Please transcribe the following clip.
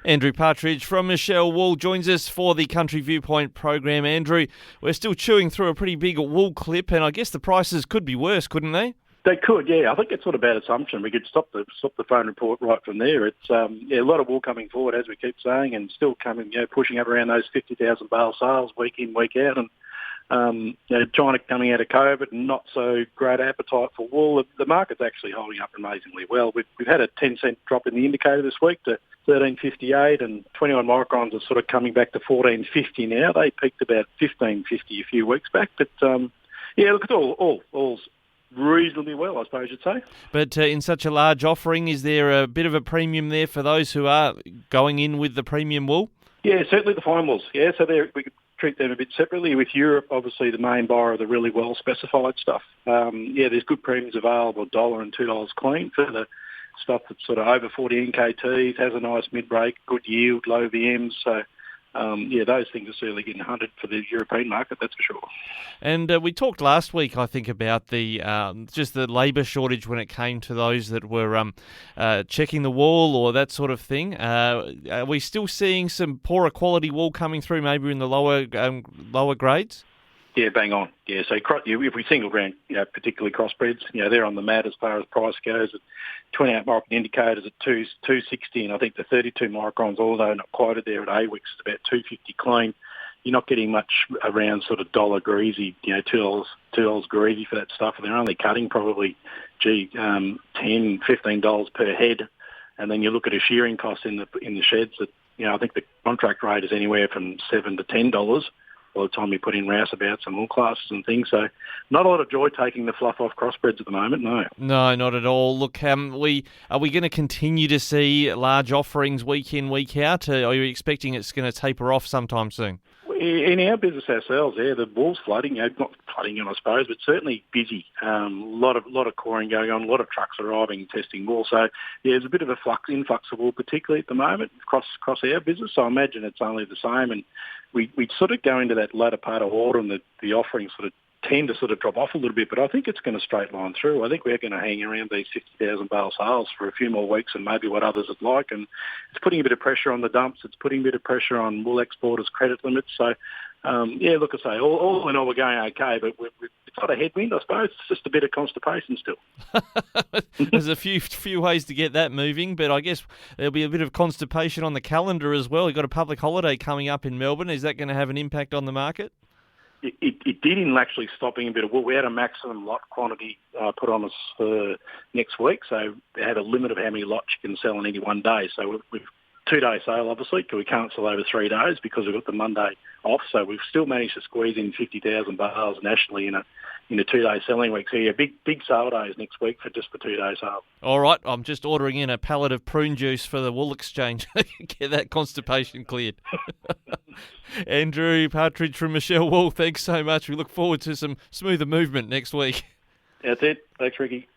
Andrew Partridge from Michell Wool joins us for the Country Viewpoint program. Andrew, we're still chewing through a pretty big wool clip, and I guess the prices could be worse, couldn't they? They could, yeah. I think it's not a bad assumption. We could stop the phone report right from there. It's a lot of wool coming forward, as we keep saying, and still coming, pushing up around those 50,000 bale sales week in, week out, and China coming out of COVID and not so great appetite for wool. The market's actually holding up amazingly well. We've had a 10-cent drop in the indicator this week to 13.58, and 21 microns are sort of coming back to 14.50 now. They peaked about 15.50 a few weeks back, but look, it's all's reasonably well, I suppose you'd say. But in such a large offering, is there a bit of a premium there for those who are going in with the premium wool? Yeah, certainly the fine wools. Yeah, so we could treat them a bit separately. With Europe, obviously the main buyer of the really well specified stuff. There's good premiums available, $1 and $2 clean for the stuff that's sort of over 40 NKTs, has a nice mid-break, good yield, low VMs. So, those things are certainly getting hunted for the European market, that's for sure. And we talked last week, I think, about the just the labour shortage when it came to those that were checking the wool or that sort of thing. Are we still seeing some poorer quality wool coming through, maybe in the lower grades? Yeah, bang on. Yeah, so if we single brand, particularly crossbreds, they're on the mat as far as price goes. 28 micron indicators at 260, and I think the 32 microns, although not quoted there at AWIX, is about 250 clean. You're not getting much around sort of dollar greasy, $2 greasy for that stuff, and they're only cutting probably, $10, $15 per head. And then you look at a shearing cost in the sheds that, I think the contract rate is anywhere from $7 to $10 by the time you put in rouseabouts and wool classes and things. So not a lot of joy taking the fluff off crossbreds at the moment, no. No, not at all. Look, are we going to continue to see large offerings week in, week out? Are you expecting it's going to taper off sometime soon? In our business ourselves, the wool's flooding, not flooding, I suppose, but certainly busy. A lot of coring going on, a lot of trucks arriving, testing wool. So, there's a bit of a influx of wool, particularly at the moment, across our business. So I imagine it's only the same. And we sort of go into that latter part of autumn, the offerings sort of tend to sort of drop off a little bit, but I think it's going to straight line through. I think we're going to hang around these 50,000 bale sales for a few more weeks and maybe what others would like, and it's putting a bit of pressure on the dumps. It's putting a bit of pressure on wool exporters' credit limits. So, look, I say, all in all, we're going okay, but it's not a headwind, I suppose. It's just a bit of constipation still. There's a few ways to get that moving, but I guess there'll be a bit of constipation on the calendar as well. You've got a public holiday coming up in Melbourne. Is that going to have an impact on the market? It did in actually stopping a bit of wool. We had a maximum lot quantity put on us for next week, so they had a limit of how many lots you can sell in any one day. So we've 2-day sale, obviously, because we can't sell over 3 days because we've got the Monday off. So we've still managed to squeeze in 50,000 bales nationally in a 2-day selling week. So big sale days next week for just the 2-day sale. All right, I'm just ordering in a pallet of prune juice for the wool exchange. Get that constipation cleared. Andrew Partridge from Michell Wool, thanks so much. We look forward to some smoother movement next week. That's it. Thanks, Ricky.